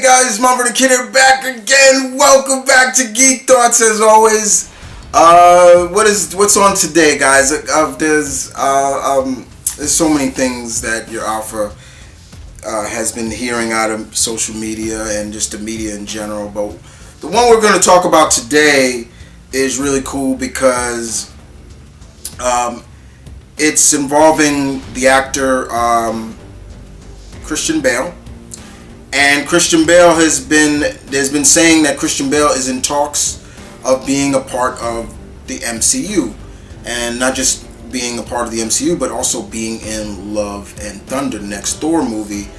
Guys, Mumber the Kid here back again. Welcome back to Geek Thoughts as always. What's on today, guys? There's so many things that your alpha has been hearing out of social media and just the media in general. But the one we're going to talk about today is really cool because it's involving the actor Christian Bale. And Christian Bale there's been saying that Christian Bale is in talks of being a part of the MCU. And not just being a part of the MCU, but also being in Love and Thunder, the next Thor movie.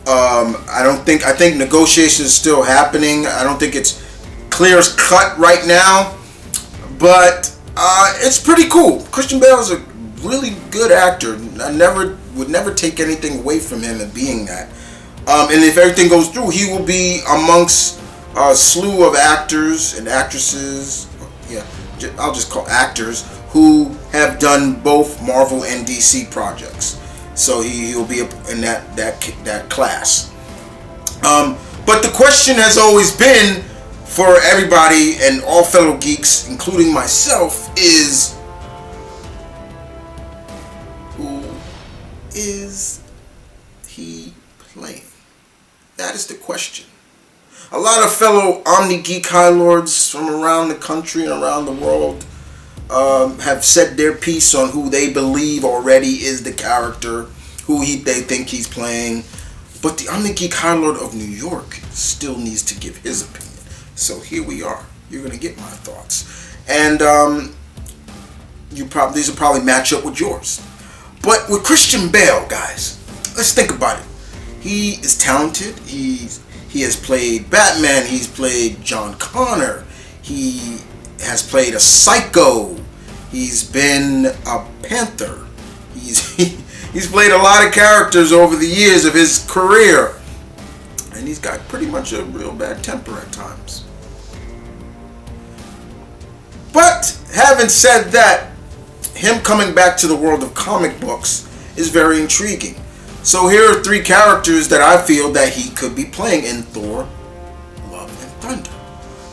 I think negotiations are still happening. I don't think it's clear as cut right now. But it's pretty cool. Christian Bale is a really good actor. I would never take anything away from him in being that. And if everything goes through, he will be amongst a slew of actors and actresses. Yeah, I'll just call actors who have done both Marvel and DC projects. So he'll be in that class. But the question has always been for everybody and all fellow geeks, including myself, is who is he playing? That is the question. A lot of fellow Omni Geek High Lords from around the country and around the world have said their piece on who they believe already is the character, who they think he's playing. But the Omni Geek High Lord of New York still needs to give his opinion. So here we are. You're going to get my thoughts. And these will probably match up with yours. But with Christian Bale, guys, let's think about it. He is talented. He has played Batman. He's played John Connor. He has played a psycho. He's been a Panther. He's played a lot of characters over the years of his career. And he's got pretty much a real bad temper at times. But having said that, him coming back to the world of comic books is very intriguing. So here are three characters that I feel that he could be playing in Thor, Love and Thunder.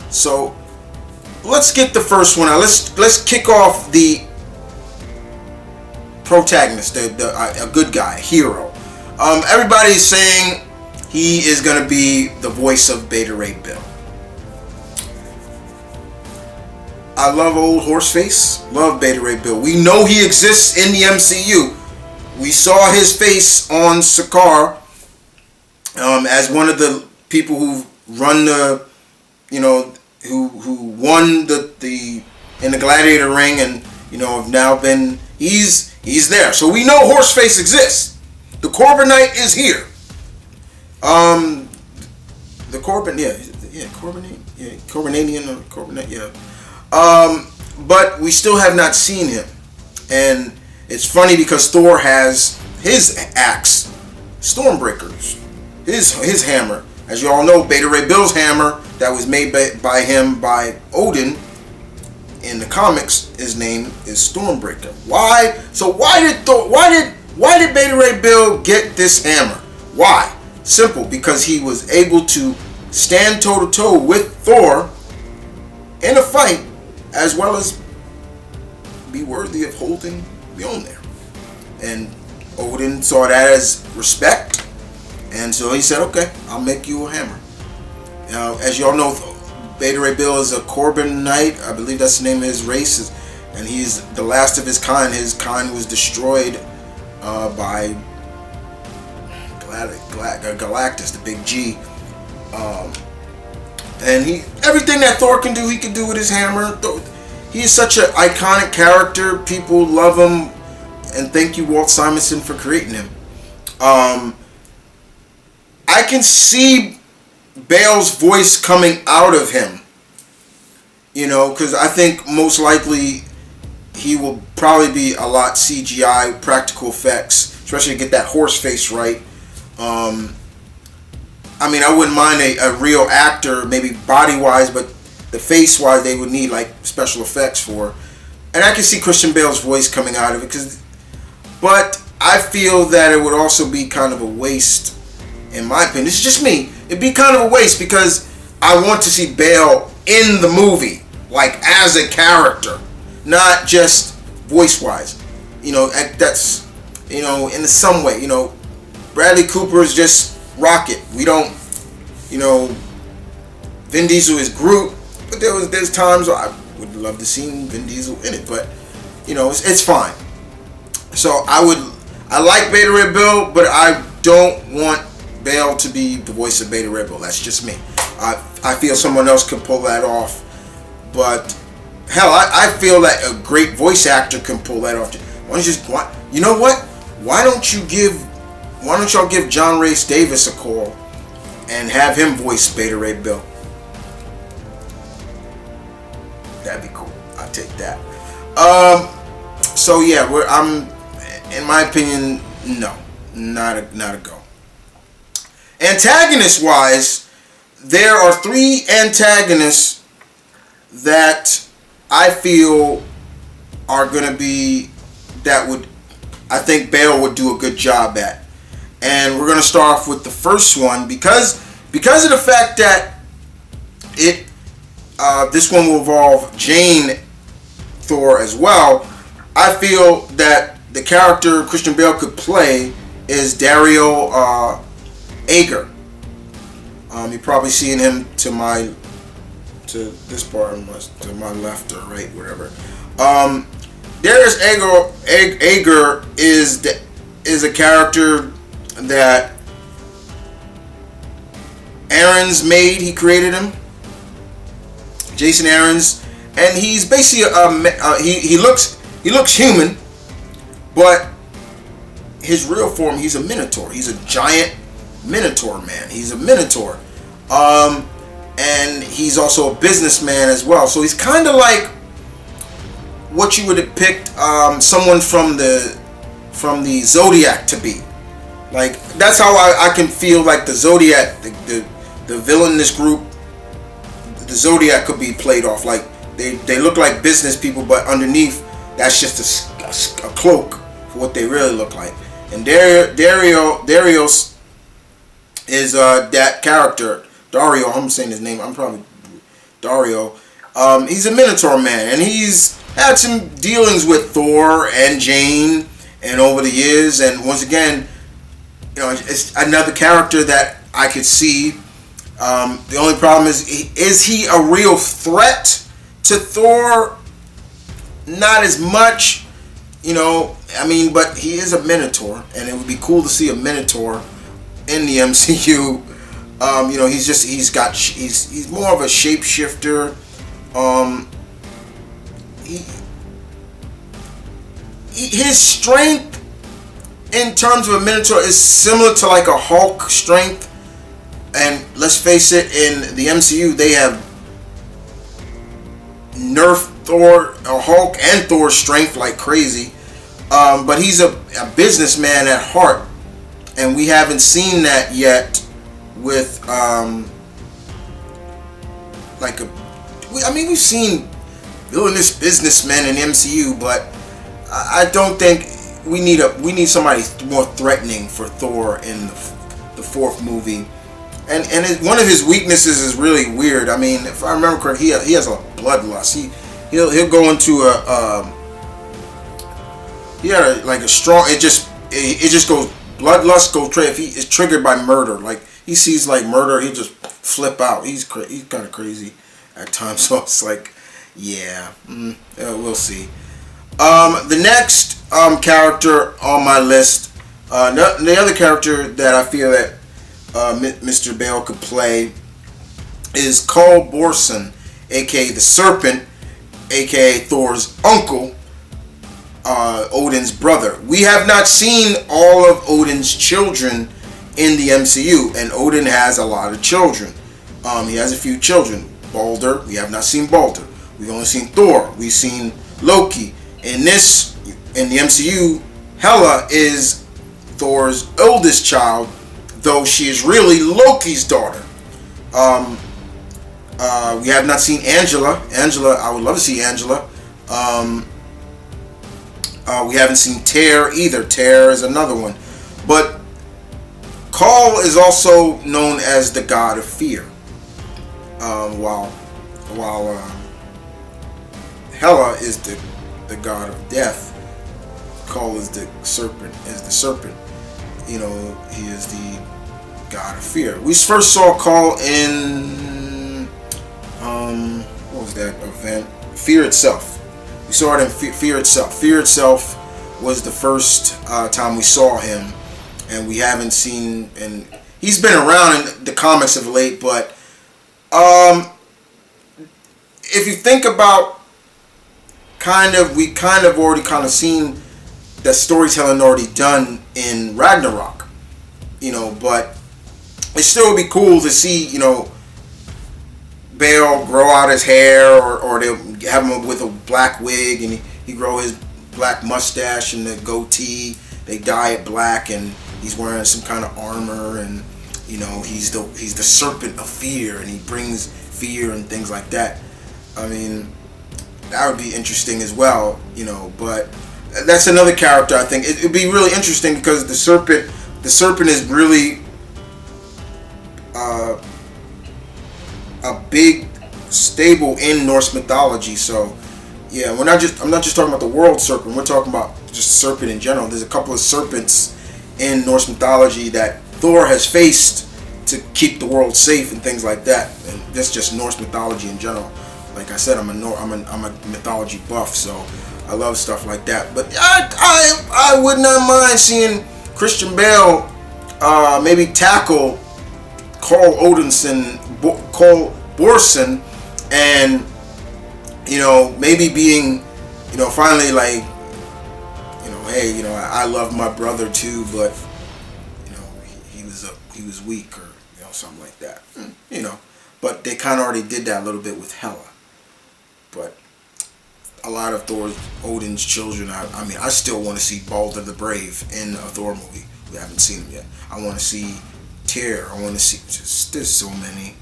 So let's get the first one out. Let's kick off the protagonist, a good guy, hero. Everybody's saying he is going to be the voice of Beta Ray Bill. I love old Horseface. Love Beta Ray Bill. We know he exists in the MCU. We saw his face on Sakaar as one of the people who run the, who won the in the Gladiator ring, and have now been he's there. So we know Horseface exists. The Corbinite is here. The Corbin, Corbinanian or Corbinite, yeah. But we still have not seen him, and it's funny because Thor has his axe, Stormbreakers, his hammer. As you all know, Beta Ray Bill's hammer that was made by him by Odin in the comics, his name is Stormbreaker. Why? So why did Beta Ray Bill get this hammer? Why? Simple, because he was able to stand toe to toe with Thor in a fight, as well as be worthy of holding Mjolnir. And Odin saw that as respect, and so he said, okay, I'll make you a hammer. Now, as you all know, Beta Ray Bill is a Corbinite. I believe that's the name of his race, and he's the last of his kind. His kind was destroyed by Galactus, the big G. And everything that Thor can do, he can do with his hammer. He is such an iconic character. People love him, and thank you, Walt Simonson, for creating him. I can see Bale's voice coming out of him, because I think most likely he will probably be a lot CGI, practical effects, especially to get that horse face right. I wouldn't mind a real actor, maybe body-wise, but the face-wise, they would need special effects for. And I can see Christian Bale's voice coming out of it, but I feel that it would also be kind of a waste in my opinion, this is just me, it'd be kind of a waste because I want to see Bale in the movie, like as a character, not just voice-wise. That's, in some way, Bradley Cooper is just Rocket. We don't, Vin Diesel is Groot, but there's times where I would love to see Vin Diesel in it, but it's fine. So I like Beta Ray Bill, but I don't want Bale to be the voice of Beta Ray Bill. That's just me. I feel someone else could pull that off, but hell, I feel that a great voice actor can pull that off. You know what? Why don't y'all give John Rhys Davis a call and have him voice Beta Ray Bill? That'd be cool. I'll take that. So yeah, I'm, in my opinion, no, not a go. Antagonist wise, there are 3 antagonists that I feel are going to be, I think Bale would do a good job at. And we're going to start off with the first one because of the fact that this one will involve Jane Thor as well. I feel that the character Christian Bale could play is Dario Ager. You're probably seeing him to this part, to my left or right, whatever. Darius Ager is a character that Aaron's made. He created him, Jason Aaron's, and he's basically he looks human, but his real form, he's a minotaur. He's a giant minotaur man. He's a minotaur, and he's also a businessman as well. So he's kind of like what you would have picked someone from the Zodiac to be. Like, that's how I can feel like the Zodiac, the villainous group, the Zodiac could be played off. Like, they look like business people, but underneath, that's just a cloak for what they really look like. And Darius is that character. Dario, I'm saying his name, I'm probably Dario. He's a Minotaur man, and he's had some dealings with Thor and Jane and over the years, and once again, it's another character that I could see. The only problem is he a real threat to Thor? Not as much, but he is a Minotaur, and it would be cool to see a Minotaur in the MCU. He's more of a shapeshifter. His strength in terms of a Minotaur is similar to like a Hulk strength, and let's face it, in the MCU they have nerfed Thor, or Hulk and Thor's strength like crazy, but he's a businessman at heart, and we haven't seen that yet with we've seen villainous businessmen in the MCU, but I don't think we need somebody more threatening for Thor in the 4th movie. And one of his weaknesses is really weird. I mean, if I remember correctly, he has a bloodlust. He'll go into a strong. It just goes bloodlust goes if he is triggered by murder. Like, he sees like murder, he'll just flip out. He's kind of crazy at times. So it's like, we'll see. The next character on my list, the other character that I feel that Mr. Bale could play is Cole Borson, aka the Serpent, aka Thor's uncle, Odin's brother. We have not seen all of Odin's children in the MCU, and Odin has a lot of children. He has a few children. Balder, we have not seen Balder. We've only seen Thor. We've seen Loki. In the MCU, Hela is Thor's oldest child, though she is really Loki's daughter. We have not seen Angela. I would love to see Angela. We haven't seen Tear either. Tear is another one. But Call is also known as the god of fear, while Hela is the god of death. Call is the serpent. He is the god of fear. We first saw Call in what was that event? Fear Itself. We saw it in Fear Itself. Fear Itself was the first time we saw him, and we haven't seen. And he's been around in the comics of late, but if you think about, we already seen the storytelling already done in Ragnarok, but it still would be cool to see, Bale grow out his hair, or they'll have him with a black wig, and he grow his black mustache and the goatee. They dye it black, and he's wearing some kind of armor, and he's the serpent of fear, and he brings fear and things like that. I mean, that would be interesting as well, but that's another character. I think it'd be really interesting because the serpent is really a big stable in Norse mythology. So yeah, I'm not just talking about the world serpent. We're talking about just serpent in general. There's a couple of serpents in Norse mythology that Thor has faced to keep the world safe and things like that. And that's just Norse mythology in general. Like I said, I'm a mythology buff, so I love stuff like that. But I would not mind seeing Christian Bale maybe tackle Cole Borson, and maybe being finally like hey, I love my brother too, but he was weak, or something like that. But they kind of already did that a little bit with Hela. But a lot of Odin's children, I still want to see Balder the Brave in a Thor movie. We haven't seen him yet. I want to see Tyr. I want to see, there's so many.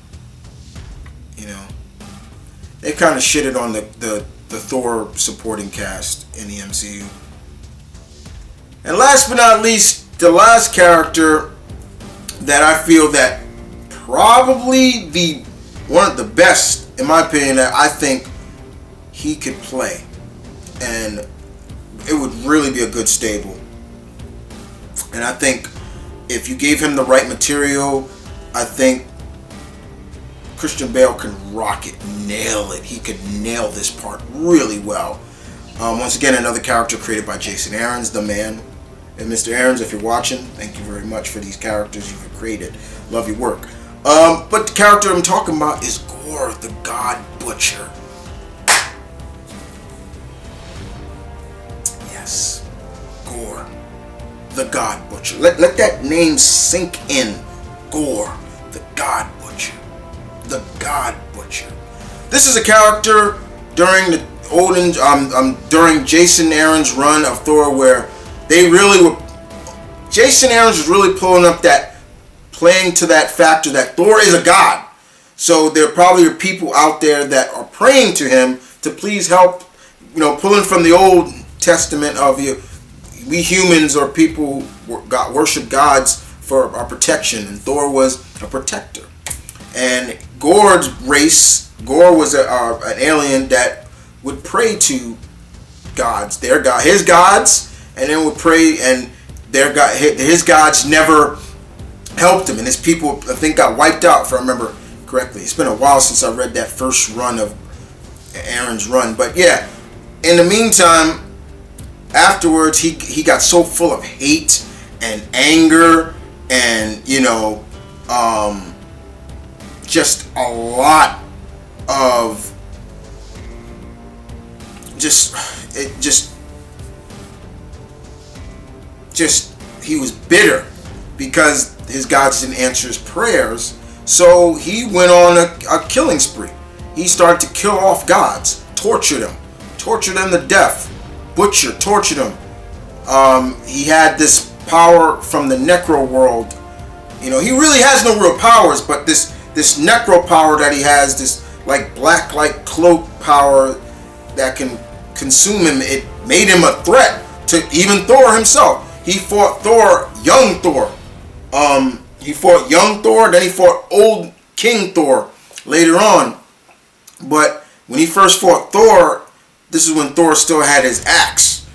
They kind of shitted on the Thor supporting cast in the MCU. And last but not least, the last character that I feel that probably one of the best, in my opinion, that I think he could play, and it would really be a good stable. And I think if you gave him the right material, I think Christian Bale can rock it, nail it. He could nail this part really well. Once again, another character created by Jason Aaron's, the man. And Mr. Aaron's, if you're watching, thank you very much for these characters you've created. Love your work. But the character I'm talking about is Gore, the God Butcher. Yes, Gore, the God Butcher. Let that name sink in. Gore, the God Butcher. The God Butcher. This is a character during during Jason Aaron's run of Thor, where they really were. Jason Aaron's was really playing to that factor that Thor is a god. So there probably are people out there that are praying to him to please help, pulling from the Old Testament of we humans or people worship gods for our protection, and Thor was a protector. And Gore's race, Gore was an alien that would pray to gods, his gods, and then would pray, and his gods never helped him, and his people, I think, got wiped out, if I remember correctly. It's been a while since I read that first run of Aaron's run, but yeah. In the meantime, afterwards, he got so full of hate and anger, and just a lot of he was bitter because his gods didn't answer his prayers. So he went on a killing spree. He started to kill off gods, torture them to death, tortured them. He had this power from the necro world. He really has no real powers, but this necro power that he has, this black cloak power that can consume him, it made him a threat to even Thor himself. He fought Thor, young Thor, He fought young Thor, then he fought old King Thor later on. But when he first fought Thor, this is when Thor still had his axe.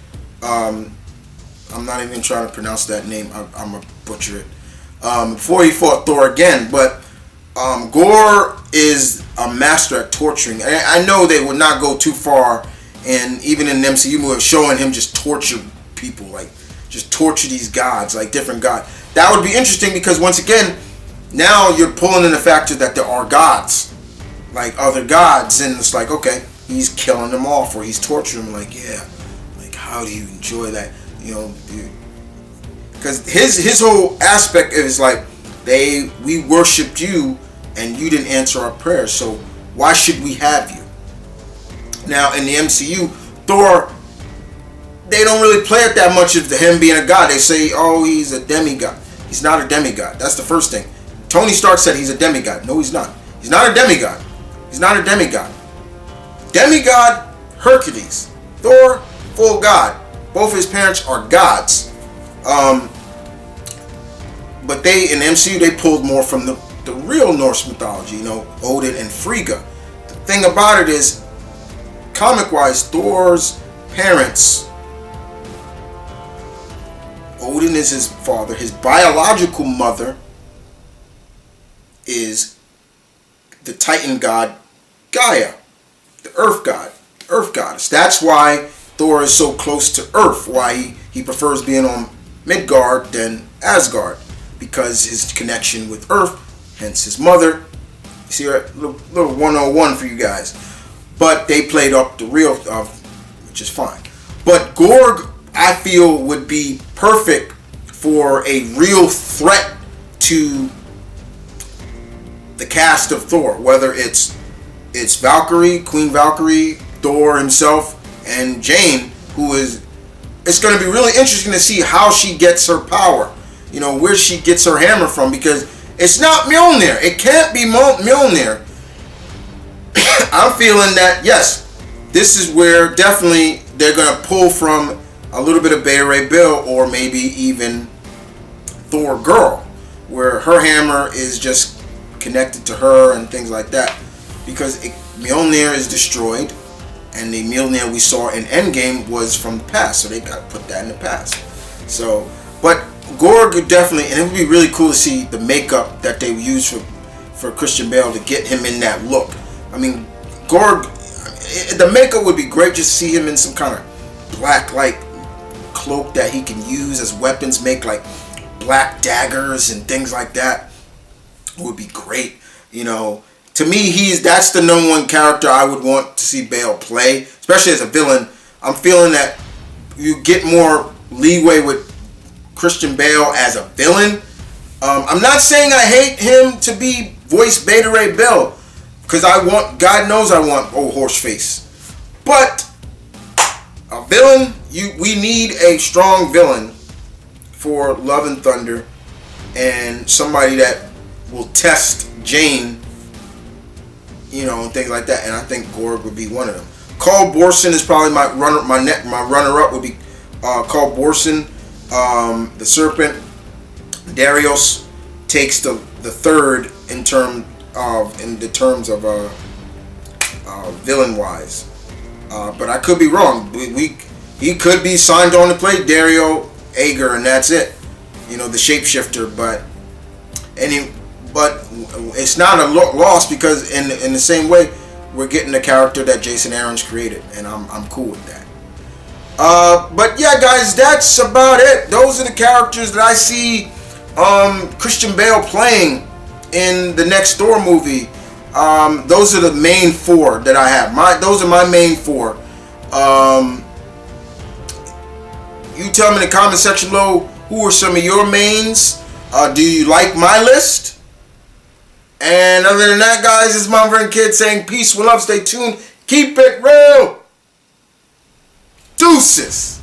I'm not even trying to pronounce that name. I'm going to butcher it. Before he fought Thor again. But Gore is a master at torturing. I know they would not go too far, and even in the MCU movie, showing him just torture people, like just torture these gods, like different gods. That would be interesting because once again, now you're pulling in the factor that there are gods, like other gods, and it's like, okay, he's killing them off or he's torturing them. Like, yeah, like how do you enjoy that? You know, because his whole aspect is like, we worshipped you and you didn't answer our prayers, so why should we have you? Now in the MCU, Thor, they don't really play it that much of him being a god. They say, oh, he's a demigod. He's not a demigod. That's the first thing. Tony Stark said he's a demigod. No, he's not. He's not a demigod. He's not a demigod. Demigod, Hercules. Thor, full god. Both his parents are gods. But they, in the MCU, they pulled more from the real Norse mythology, you know, Odin and Frigga. The thing about it is, comic-wise, Thor's parents, Odin is his father. His biological mother is the Titan god Gaia, the Earth god, Earth goddess. That's why Thor is so close to Earth. Why he prefers being on Midgard than Asgard, because his connection with Earth. Hence his mother. You see a little 101 for you guys. But they played up the real, which is fine. But Gore, I feel, would be perfect for a real threat to the cast of Thor. Whether it's Valkyrie, Queen Valkyrie, Thor himself, and Jane, who is... It's going to be really interesting to see how she gets her power. You know, where she gets her hammer from, because it's not Mjolnir. It can't be Mjolnir. I'm feeling that, yes, this is where definitely they're going to pull from a little bit of Beta Ray Bill, or maybe even Thor Girl, where her hammer is just connected to her and things like that. Because Mjolnir is destroyed, and the Mjolnir we saw in Endgame was from the past, so they got to put that in the past. So, but Gore could definitely, and it would be really cool to see the makeup that they use for Christian Bale to get him in that look. I mean, Gore, the makeup would be great, just to see him in some kind of black, like, cloak that he can use as weapons, make like black daggers and things like that. It would be great. You know, to me, that's the number one character I would want to see Bale play, especially as a villain. I'm feeling that you get more leeway with Christian Bale as a villain. I'm not saying I hate him to be voice Beta Ray Bill, because God knows I want old horse face. But a villain, we need a strong villain for Love and Thunder, and somebody that will test Jane, you know, and things like that. And I think Gore would be one of them. Carl Borson is probably my runner-up would be Carl Borson, the Serpent. Darius takes the third in terms of villain wise, but I could be wrong. He could be signed on to play Dario Ager, and that's it. You know, the shapeshifter. But it's not a loss, because in the same way, we're getting the character that Jason Aaron's created, and I'm cool with that. But yeah, guys, that's about it. Those are the characters that I see Christian Bale playing in the next Thor movie. Those are the main four that I have. Those are my main four. You tell me in the comment section below, who are some of your mains? Do you like my list? And other than that, guys, it's Mom Vern Kid saying peace, one love, stay tuned, keep it real. Deuces.